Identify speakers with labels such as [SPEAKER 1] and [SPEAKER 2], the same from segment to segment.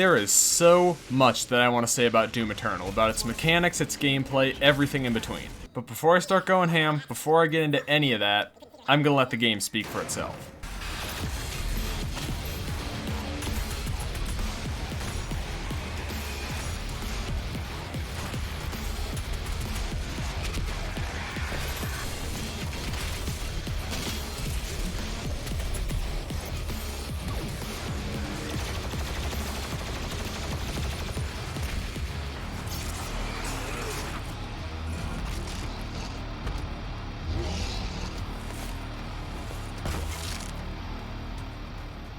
[SPEAKER 1] There is so much that I want to say about Doom Eternal, about its mechanics, its gameplay, everything in between. But before I start going ham, before I get into any of that, I'm gonna let the game speak for itself.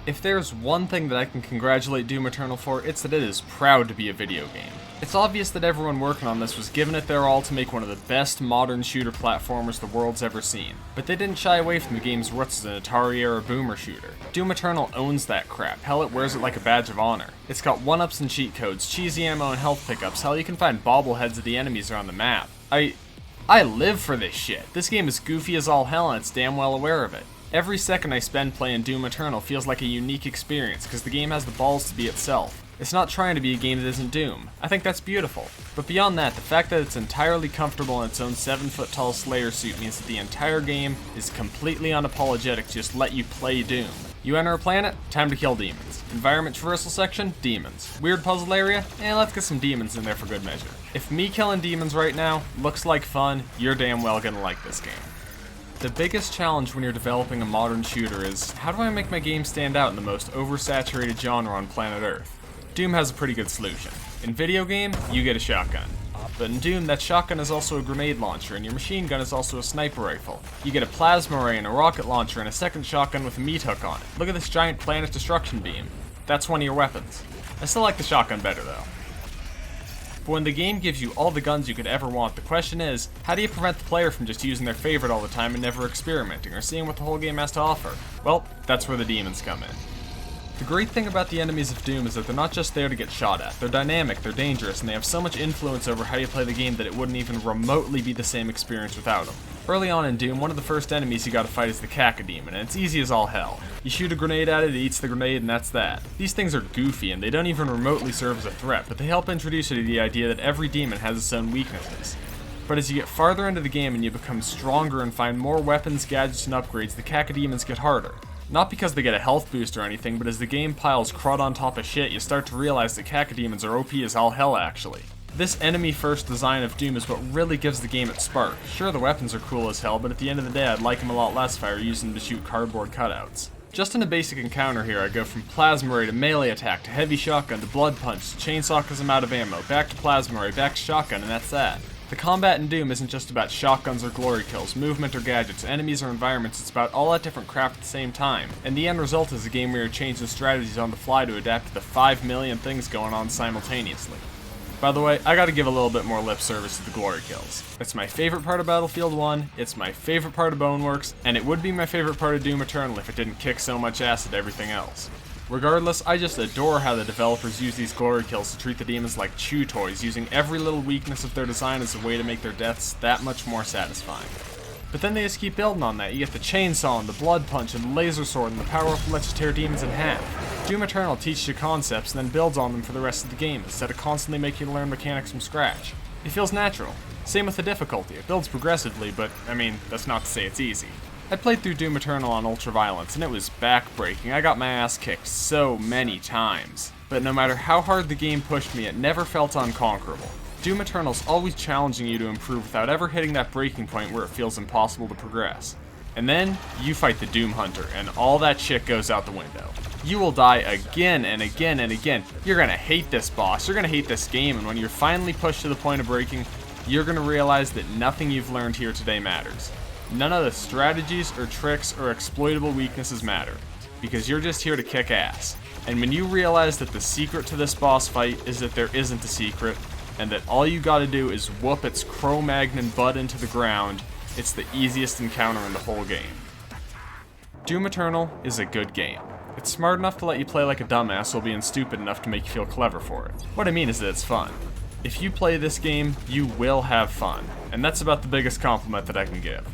[SPEAKER 1] If there's one thing that I can congratulate Doom Eternal for, it's that it is proud to be a video game. It's obvious that everyone working on this was giving it their all to make one of the best modern shooter platformers the world's ever seen, but they didn't shy away from the game's roots as an Atari-era boomer shooter. Doom Eternal owns that crap, hell it wears it like a badge of honor. It's got 1-ups and cheat codes, cheesy ammo and health pickups, hell you can find bobbleheads of the enemies around the map. I live for this shit. This game is goofy as all hell and it's damn well aware of it. Every second I spend playing Doom Eternal feels like a unique experience because the game has the balls to be itself. It's not trying to be a game that isn't Doom. I think that's beautiful. But beyond that, the fact that it's entirely comfortable in its own 7-foot-tall Slayer suit means that the entire game is completely unapologetic to just let you play Doom. You enter a planet, time to kill demons. Environment traversal section, demons. Weird puzzle area, let's get some demons in there for good measure. If me killing demons right now looks like fun, you're damn well gonna like this game. The biggest challenge when you're developing a modern shooter is, how do I make my game stand out in the most oversaturated genre on planet Earth? Doom has a pretty good solution. In video game, you get a shotgun. But in Doom, that shotgun is also a grenade launcher, and your machine gun is also a sniper rifle. You get a plasma ray and a rocket launcher and a second shotgun with a meat hook on it. Look at this giant planet destruction beam. That's one of your weapons. I still like the shotgun better though. But when the game gives you all the guns you could ever want, the question is, how do you prevent the player from just using their favorite all the time and never experimenting, or seeing what the whole game has to offer? Well, that's where the demons come in. The great thing about the enemies of Doom is that they're not just there to get shot at. They're dynamic, they're dangerous, and they have so much influence over how you play the game that it wouldn't even remotely be the same experience without them. Early on in Doom, one of the first enemies you gotta fight is the Cacodemon, and it's easy as all hell. You shoot a grenade at it eats the grenade, and that's that. These things are goofy, and they don't even remotely serve as a threat, but they help introduce you to the idea that every demon has its own weaknesses. But as you get farther into the game and you become stronger and find more weapons, gadgets, and upgrades, the Cacodemons get harder. Not because they get a health boost or anything, but as the game piles crud on top of shit, you start to realize that Cacodemons are OP as all hell actually. This enemy-first design of Doom is what really gives the game its spark. Sure, the weapons are cool as hell, but at the end of the day I'd like them a lot less if I were using them to shoot cardboard cutouts. Just in a basic encounter here, I go from plasma ray to melee attack, to heavy shotgun, to blood punch, to chainsaw because I'm out of ammo, back to plasma ray, back to shotgun, and that's that. The combat in Doom isn't just about shotguns or glory kills, movement or gadgets, enemies or environments, it's about all that different crap at the same time. And the end result is a game where you're changing strategies on the fly to adapt to the 5 million things going on simultaneously. By the way, I gotta give a little bit more lip service to the glory kills. It's my favorite part of Battlefield 1, it's my favorite part of Boneworks, and it would be my favorite part of Doom Eternal if it didn't kick so much ass at everything else. Regardless, I just adore how the developers use these glory kills to treat the demons like chew toys, using every little weakness of their design as a way to make their deaths that much more satisfying. But then they just keep building on that. You get the chainsaw and the blood punch and the laser sword and the power up that lets you tear demons in half. Doom Eternal teaches you concepts and then builds on them for the rest of the game, instead of constantly making you learn mechanics from scratch. It feels natural. Same with the difficulty. It builds progressively, but, I mean, that's not to say it's easy. I played through Doom Eternal on Ultraviolence, and it was back-breaking. I got my ass kicked so many times. But no matter how hard the game pushed me, it never felt unconquerable. Doom Eternal's always challenging you to improve without ever hitting that breaking point where it feels impossible to progress. And then, you fight the Doom Hunter, and all that shit goes out the window. You will die again and again and again. You're gonna hate this boss, you're gonna hate this game, and when you're finally pushed to the point of breaking, you're gonna realize that nothing you've learned here today matters. None of the strategies or tricks or exploitable weaknesses matter, because you're just here to kick ass. And when you realize that the secret to this boss fight is that there isn't a secret, and that all you gotta do is whoop its Cro-Magnon butt into the ground, it's the easiest encounter in the whole game. Doom Eternal is a good game. It's smart enough to let you play like a dumbass while being stupid enough to make you feel clever for it. What I mean is that it's fun. If you play this game, you will have fun, and that's about the biggest compliment that I can give.